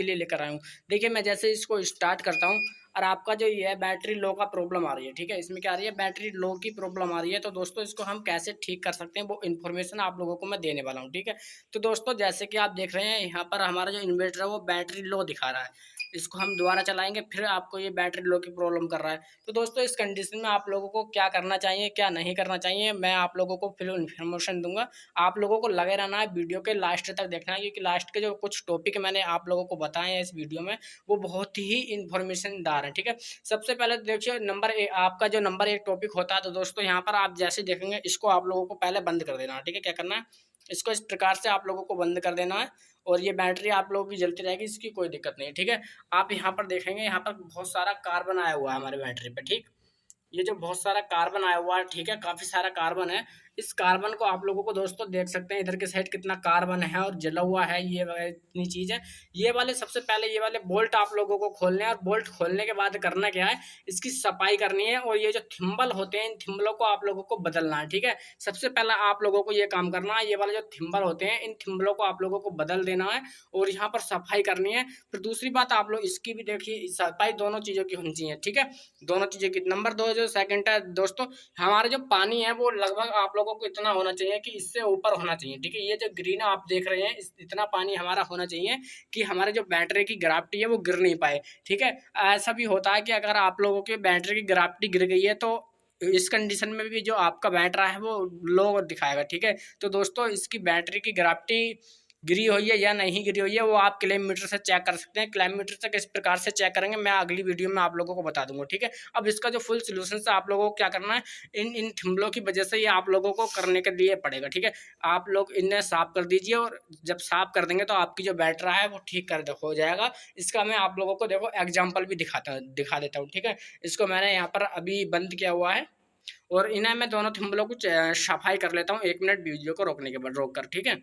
आपके लिए लेकर आया हूँ। देखिए मैं जैसे इसको स्टार्ट करता हूँ और आपका जो ये है बैटरी लो का प्रॉब्लम आ रही है, ठीक है, इसमें क्या आ रही है, बैटरी लो की प्रॉब्लम आ रही है। तो दोस्तों इसको हम कैसे ठीक कर सकते हैं वो इन्फॉर्मेशन आप लोगों को मैं देने वाला हूँ, ठीक है। तो दोस्तों जैसे कि आप देख रहे हैं यहाँ पर हमारा जो इन्वर्टर है वो बैटरी लो दिखा रहा है। इसको हम दोबारा चलाएंगे फिर आपको ये बैटरी लो की प्रॉब्लम कर रहा है। तो दोस्तों इस कंडीशन में आप लोगों को क्या करना चाहिए क्या नहीं करना चाहिए मैं आप लोगों को फिर इन्फॉर्मेशन दूंगा। आप लोगों को लगे रहना है, वीडियो के लास्ट तक देखना है, क्योंकि लास्ट के जो कुछ टॉपिक मैंने आप लोगों को बताए हैं इस वीडियो में वो बहुत ही इन्फॉर्मेशनदार है, ठीक है। सबसे पहले तो देखिए आपका जो नंबर 1 टॉपिक होता है, तो दोस्तों यहाँ पर आप जैसे देखेंगे इसको आप लोगों को पहले बंद कर देना है, ठीक है। क्या करना है, इसको इस प्रकार से आप लोगों को बंद कर देना है और ये बैटरी आप लोगों की जलती रहेगी, इसकी कोई दिक्कत नहीं है, ठीक है। आप यहाँ पर देखेंगे यहाँ पर बहुत सारा कार्बन आया हुआ है हमारे बैटरी पे, ठीक। ये जो बहुत सारा कार्बन आया हुआ है, ठीक है, काफी सारा कार्बन है। इस कार्बन को आप लोगों को दोस्तों देख सकते हैं इधर के साइड कितना कार्बन है और जला हुआ है, ये इतनी चीज है। ये वाले सबसे पहले ये वाले बोल्ट आप लोगों को खोलने हैं और बोल्ट खोलने के बाद करना क्या है, इसकी सफाई करनी है और ये जो थिम्बल होते हैं इन थिम्बलों को आप लोगों को बदलना है, ठीक है। सबसे पहला आप लोगों को ये काम करना है, ये वाले जो थिम्बल होते हैं इन थिम्बलों को आप लोगों को बदल देना है और यहाँ पर सफाई करनी है। फिर दूसरी बात आप लोग इसकी भी देखिए, सफाई दोनों चीजों की होनी चाहिए, ठीक है। दोनों चीजें की नंबर 2 जो सेकंड है दोस्तों, हमारा जो पानी है वो लगभग आप लोगों को इतना होना चाहिए कि इससे ऊपर होना चाहिए, ठीक है। ये जो ग्रीन आप देख रहे हैं इतना पानी हमारा होना चाहिए कि हमारे जो बैटरी की ग्राविटी है वो गिर नहीं पाए, ठीक है। ऐसा भी होता है कि अगर आप लोगों के बैटरी की ग्राविटी गिर गई है तो इस कंडीशन में भी जो आपका बैटरा है वो लो दिखाएगा, ठीक है। तो दोस्तों इसकी बैटरी की ग्राविटी गिरी हुई है या नहीं गिरी हुई है वो आप क्लेममीटर से चेक कर सकते हैं। क्लेममीटर से किस प्रकार से चेक करेंगे मैं अगली वीडियो में आप लोगों को बता दूंगा, ठीक है। अब इसका जो फुल सोल्यूशन है आप लोगों को क्या करना है, इन इन थिम्बलों की वजह से ये आप लोगों को करने के लिए पड़ेगा, ठीक है। आप लोग इन्हें साफ कर दीजिए और जब साफ कर देंगे तो आपकी जो बैटरा है वो ठीक कर हो जाएगा। इसका मैं आप लोगों को देखो एग्जाम्पल भी दिखा देता हूँ, ठीक है। इसको मैंने यहाँ पर अभी बंद किया हुआ है और इन्हें मैं दोनों थिम्बलों को सफाई कर लेता हूँ 1 मिनट वीडियो को रोकने के बाद, रोक कर, ठीक है।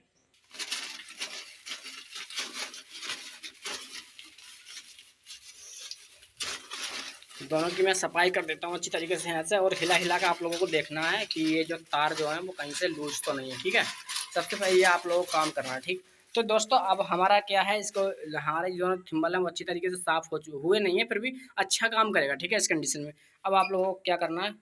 दोनों की मैं सफाई कर देता हूँ अच्छी तरीके से यहाँ से और हिला हिला के आप लोगों को देखना है कि ये जो तार जो है वो कहीं से लूज तो नहीं है, ठीक है। सबसे पहले ये आप लोगों को काम करना है, ठीक। तो दोस्तों अब हमारा क्या है, इसको हमारे जो थिम्बल है वो अच्छी तरीके से साफ हुए नहीं है फिर भी अच्छा काम करेगा, ठीक है, इस कंडीशन में। अब आप लोगों को क्या करना है,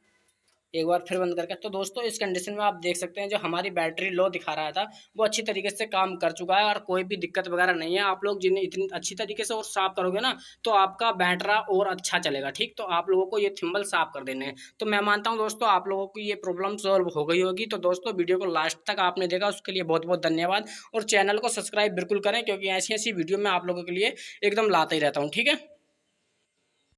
एक बार फिर बंद करके, तो दोस्तों इस कंडीशन में आप देख सकते हैं जो हमारी बैटरी लो दिखा रहा था वो अच्छी तरीके से काम कर चुका है और कोई भी दिक्कत वगैरह नहीं है। आप लोग जिन्हें इतनी अच्छी तरीके से और साफ करोगे ना तो आपका बैटरा और अच्छा चलेगा, ठीक। तो आप लोगों को ये थिम्बल साफ कर देने हैं। तो मैं मानता हूँ दोस्तों आप लोगों की ये प्रॉब्लम सॉल्व हो गई होगी। तो दोस्तों वीडियो को लास्ट तक आपने देखा उसके लिए बहुत बहुत धन्यवाद और चैनल को सब्सक्राइब बिल्कुल करें क्योंकि ऐसी ऐसी वीडियो मैं आप लोगों के लिए एकदम लाता ही रहता हूँ, ठीक है।